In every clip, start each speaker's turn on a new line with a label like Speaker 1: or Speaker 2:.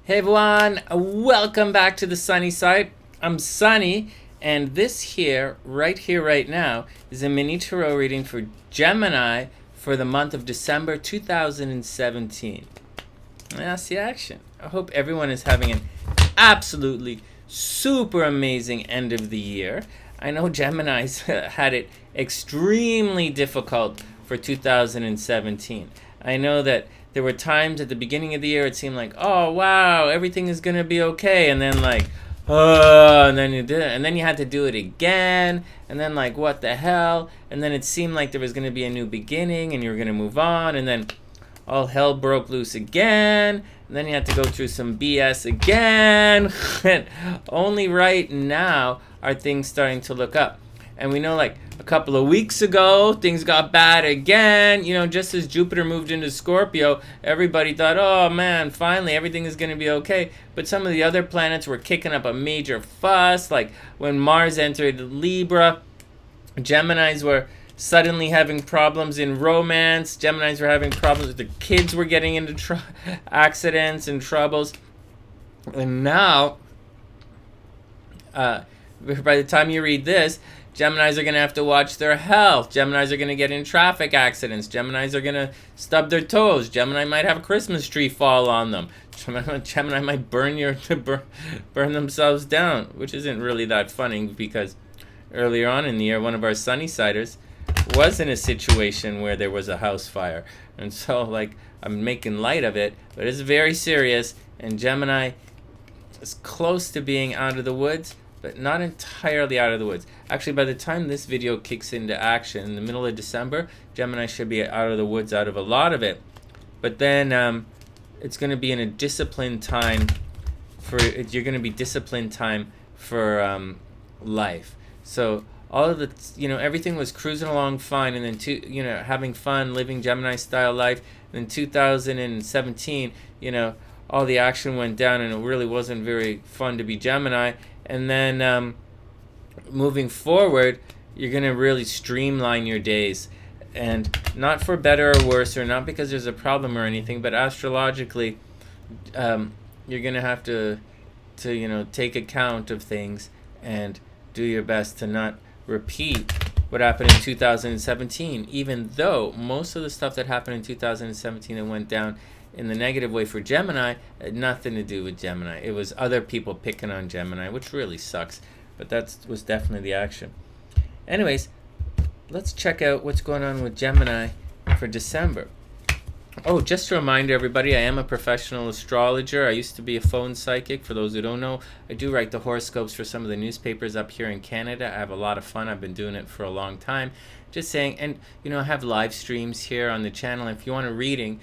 Speaker 1: Hey everyone, welcome back to the Sunny Side. I'm Sonny, and this here, right now, is a mini tarot reading for Gemini for the month of December 2017. And that's the action. I hope everyone is having an absolutely super amazing end of the year. I know Gemini's had it extremely difficult for 2017. I know that there were times at the beginning of the year it seemed like, oh wow, everything is gonna be okay, and then like, and then you did it, and then you had to do it again, and then like, what the hell? And then it seemed like there was gonna be a new beginning, and you were gonna move on, and then all hell broke loose again, and then you had to go through some BS again. And only right now are things starting to look up. And we know like a couple of weeks ago, things got bad again. You know, just as Jupiter moved into Scorpio, everybody thought, oh man, finally everything is going to be okay. But some of the other planets were kicking up a major fuss. Like when Mars entered Libra, Geminis were suddenly having problems in romance. Geminis were having problems with the kids were getting into accidents and troubles. And now, by the time you read this, Geminis are going to have to watch their health. Geminis are going to get in traffic accidents. Geminis are going to stub their toes. Gemini might have a Christmas tree fall on them. Gemini might burn themselves down, which isn't really that funny because earlier on in the year, one of our Sunny-siders was in a situation where there was a house fire. And so, like, I'm making light of it, but it's very serious, and Gemini is close to being out of the woods, but not entirely out of the woods. Actually, by the time this video kicks into action in the middle of December, Gemini should be out of the woods out of a lot of it. But then it's going to be in a disciplined time you're going to be disciplined time for life. So all of the, everything was cruising along fine, and then having fun, living Gemini style life. And in 2017, all the action went down, and it really wasn't very fun to be Gemini. And then moving forward, you're going to really streamline your days. And not for better or worse, or not because there's a problem or anything, but astrologically, you're going to have to take account of things and do your best to not repeat what happened in 2017, even though most of the stuff that happened in 2017 and went down in the negative way for Gemini had nothing to do with Gemini. It was other people picking on Gemini, which really sucks, but that was definitely the action. Anyways, let's check out what's going on with Gemini for December. Oh, just to remind everybody, I am a professional astrologer. I used to be a phone psychic. For those who don't know, I do write the horoscopes for some of the newspapers up here in Canada. I have a lot of fun. I've been doing it for a long time. Just saying, and I have live streams here on the channel. If you want a reading,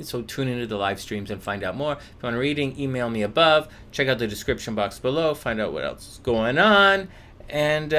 Speaker 1: so tune into the live streams and find out more. If you want a reading, email me above. Check out the description box below. Find out what else is going on. And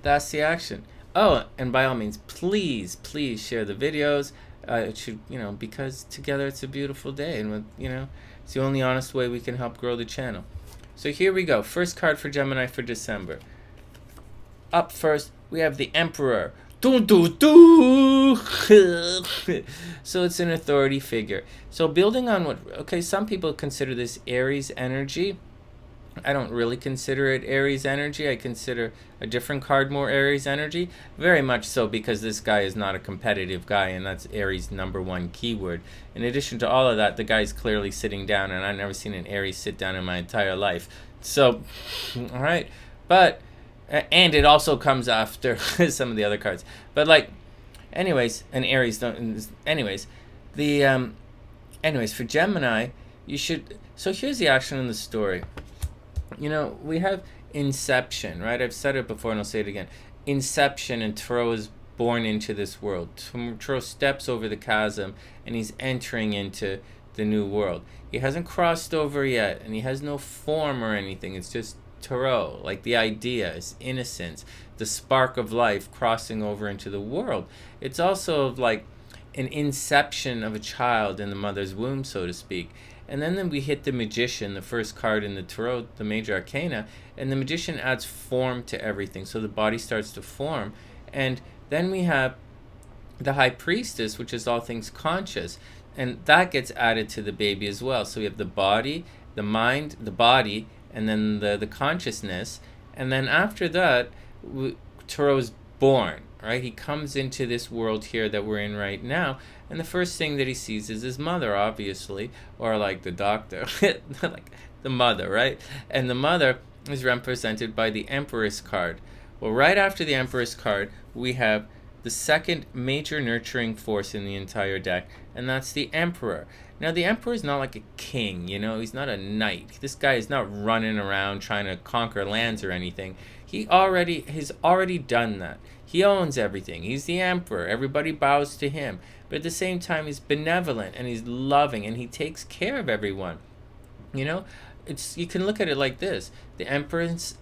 Speaker 1: that's the action. Oh, and by all means, please share the videos. It should, because together it's a beautiful day, and it's the only honest way we can help grow the channel. So here we go. First card for Gemini for December. Up first, we have the Emperor. So it's an authority figure. So building on some people consider this Aries energy. I don't really consider it Aries energy. I consider a different card more Aries energy. Very much so, because this guy is not a competitive guy, and that's Aries' #1 keyword. In addition to all of that, the guy's clearly sitting down, and I've never seen an Aries sit down in my entire life. So, all right. But, and it also comes after some of the other cards. But anyways, and Aries don't, anyways, anyways, for Gemini, you should, so here's the action in the story. We have Inception, right? I've said it before and I'll say it again. Inception, and Tarot is born into this world. Tarot steps over the chasm and he's entering into the new world. He hasn't crossed over yet, and he has no form or anything. It's just Tarot, like the idea is innocence, the spark of life crossing over into the world. It's also like an inception of a child in the mother's womb, so to speak. And then we hit the Magician, the first card in the Tarot, the major arcana, and the Magician adds form to everything, so the body starts to form. And then we have the High Priestess, which is all things conscious, and that gets added to the baby as well. So we have the body the mind, the body, and then the consciousness. And then after that, Tarot is born, right? He comes into this world here that we're in right now, and the first thing that he sees is his mother, obviously, or like the doctor, like the mother, right? And the mother is represented by the Empress card. Well, right after the Empress card, we have the second major nurturing force in the entire deck, and that's the Emperor. Now, the Emperor is not like a king, you know, he's not a knight. This guy is not running around trying to conquer lands or anything. He's already done that. He owns everything. He's the Emperor. Everybody bows to him. But at the same time, he's benevolent and he's loving and he takes care of everyone. You know, you can look at it like this. The Empress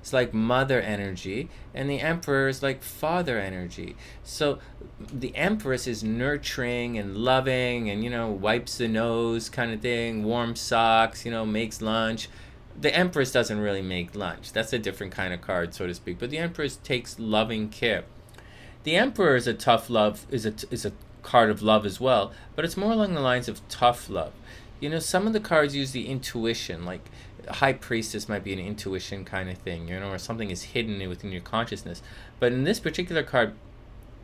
Speaker 1: is like mother energy, and the Emperor is like father energy. So the Empress is nurturing and loving and, you know, wipes the nose kind of thing, warm socks, you know, makes lunch. The Empress doesn't really make lunch. That's a different kind of card, so to speak. But the Empress takes loving care. The Emperor is a tough love, is a card of love as well, but it's more along the lines of tough love. You know, some of the cards use the intuition, like High Priestess might be an intuition kind of thing, you know, or something is hidden within your consciousness. But in this particular card,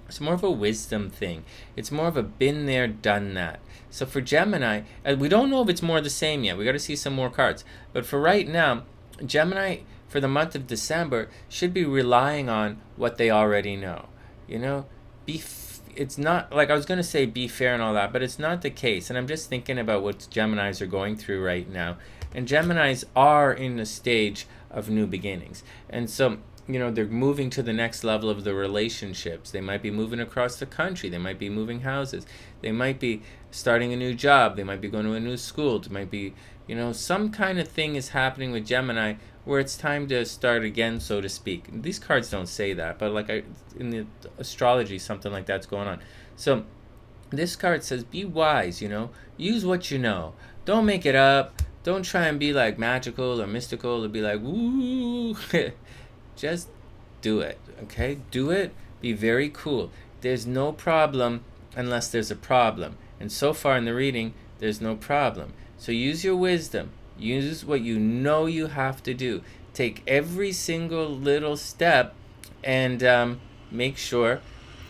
Speaker 1: it's more of a wisdom thing. It's more of a been there, done that. So for Gemini, we don't know if it's more the same yet. We got to see some more cards. But for right now, Gemini, for the month of December, should be relying on what they already know. You know, it's not, like I was going to say be fair and all that, but it's not the case. And I'm just thinking about what Geminis are going through right now. And Geminis are in the stage of new beginnings. And so, you know, they're moving to the next level of the relationships. They might be moving across the country. They might be moving houses. They might be starting a new job. They might be going to a new school. It might be, you know, some kind of thing is happening with Gemini where it's time to start again, so to speak. These cards don't say that, but like in the astrology, something like that's going on. So this card says, be wise, you know. Use what you know. Don't make it up. Don't try and be like magical or mystical or be like, woo. Just do it, okay? Do it. Be very cool. There's no problem unless there's a problem. And so far in the reading, there's no problem. So use your wisdom. Use what you know you have to do. Take every single little step and make sure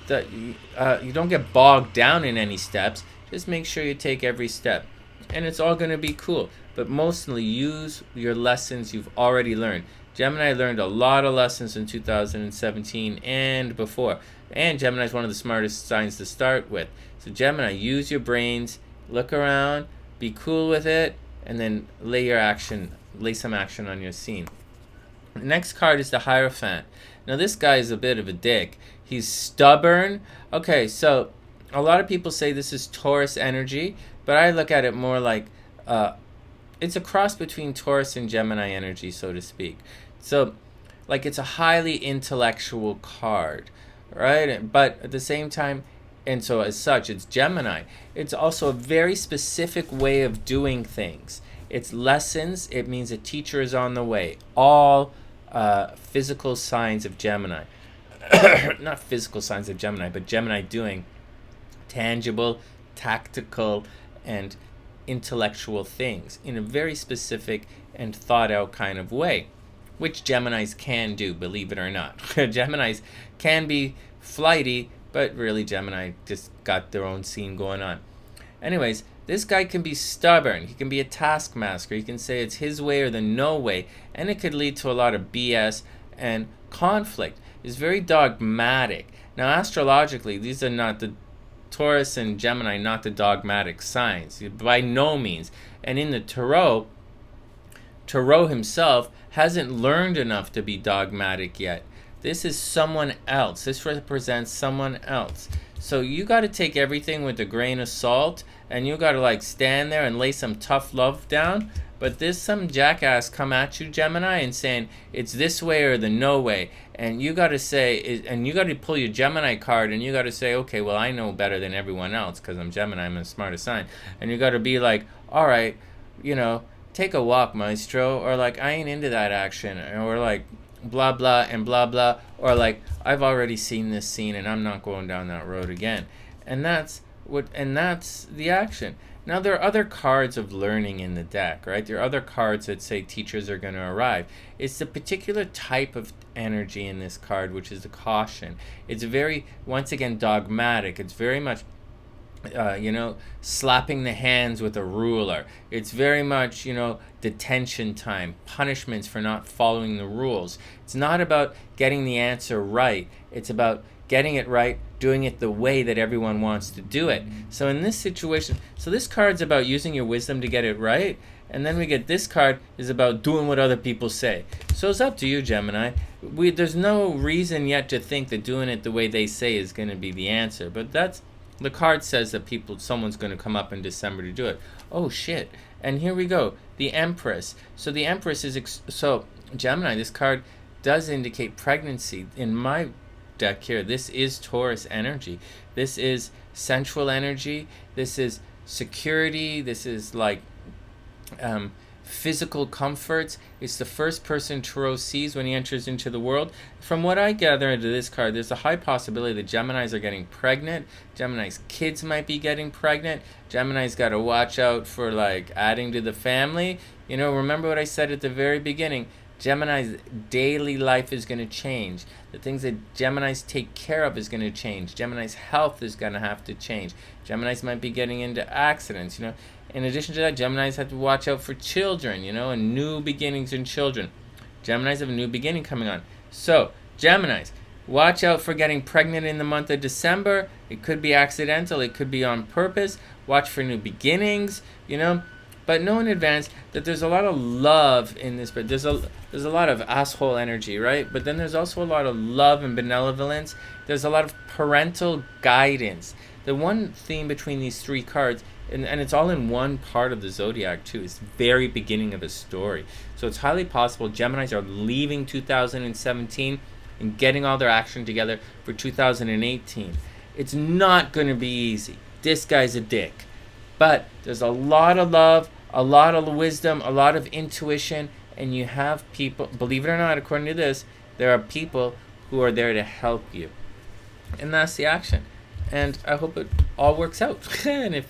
Speaker 1: that you don't get bogged down in any steps. Just make sure you take every step. And it's all going to be cool. But mostly use your lessons you've already learned. Gemini learned a lot of lessons in 2017 and before. And Gemini is one of the smartest signs to start with. So Gemini, use your brains, look around, be cool with it, and then lay some action on your scene. The next card is the Hierophant. Now this guy is a bit of a dick. He's stubborn. Okay, so a lot of people say this is Taurus energy, but I look at it more like it's a cross between Taurus and Gemini energy, so to speak. So, like, it's a highly intellectual card, right? But at the same time, and so as such, it's Gemini. It's also a very specific way of doing things. It's lessons. It means a teacher is on the way. All physical signs of Gemini. Not physical signs of Gemini, but Gemini doing tangible, tactical, and intellectual things in a very specific and thought out kind of way, which Geminis can do, believe it or not. Geminis can be flighty, but really Gemini just got their own scene going on. Anyways, this guy can be stubborn. He can be a taskmaster. He can say it's his way or the no way, and it could lead to a lot of BS and conflict. He's very dogmatic. Now, astrologically, these are not the Taurus and Gemini, not the dogmatic signs, by no means. And in the Tarot himself hasn't learned enough to be dogmatic yet. This is someone else. This represents someone else. So you got to take everything with a grain of salt, and you got to like stand there and lay some tough love down. But there's some jackass come at you, Gemini, and saying it's this way or the no way. And you got to say, and you got to pull your Gemini card, and you got to say, okay, well, I know better than everyone else because I'm Gemini, I'm the smartest sign. And you got to be like, all right, you know, take a walk, maestro, or like, I ain't into that action, or like, blah, blah, and blah, blah, or like, I've already seen this scene, and I'm not going down that road again. And that's the action. Now, there are other cards of learning in the deck, right? There are other cards that say teachers are going to arrive. It's the particular type of energy in this card, which is the caution. It's very, once again, dogmatic. It's very much, slapping the hands with a ruler. It's very much, detention time, punishments for not following the rules. It's not about getting the answer right. It's about getting it right, doing it the way that everyone wants to do it. So in this situation, this card's about using your wisdom to get it right, and then we get this card is about doing what other people say. So it's up to you, Gemini. There's no reason yet to think that doing it the way they say is going to be the answer, but the card says that someone's going to come up in December to do it. Oh shit. And here we go. The Empress. So the Empress is Gemini, this card does indicate pregnancy. In my deck here, this is Taurus energy. This is sensual energy. This is security. This is like physical comforts. It's the first person Tarot sees when he enters into the world. From what I gather into this card, there's a high possibility that Geminis are getting pregnant. Gemini's kids might be getting pregnant. Gemini's got to watch out for like adding to the family. Remember what I said at the very beginning. Gemini's daily life is going to change. The things that Geminis take care of is going to change. Gemini's health is going to have to change. Geminis might be getting into accidents, In addition to that, Geminis have to watch out for children, and new beginnings in children. Geminis have a new beginning coming on. So, Geminis, watch out for getting pregnant in the month of December. It could be accidental. It could be on purpose. Watch for new beginnings, But know in advance that there's a lot of love in this, but there's a lot of asshole energy, right? But then there's also a lot of love and benevolence. There's a lot of parental guidance. The one theme between these three cards, and it's all in one part of the zodiac too, it's the very beginning of a story. So it's highly possible Geminis are leaving 2017 and getting all their action together for 2018. It's not going to be easy. This guy's a dick. But there's a lot of love, a lot of wisdom, a lot of intuition, and you have people, believe it or not, according to this, there are people who are there to help you. And that's the action. And I hope it all works out. And if,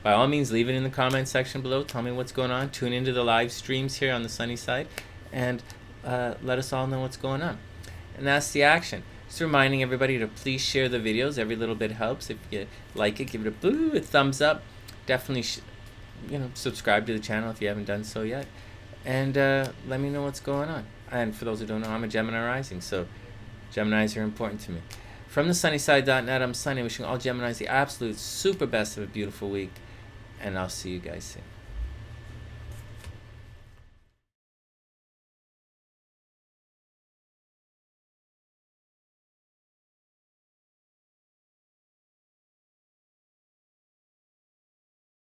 Speaker 1: by all means, leave it in the comment section below. Tell me what's going on. Tune into the live streams here on the Sunny Side, and let us all know what's going on. And that's the action. Just reminding everybody to please share the videos. Every little bit helps. If you like it, give it a thumbs up. Definitely, subscribe to the channel if you haven't done so yet. And let me know what's going on. And for those who don't know, I'm a Gemini rising, so Geminis are important to me. From TheSunnySide.net, I'm Sonny, wishing all Geminis the absolute super best of a beautiful week. And I'll see you guys soon.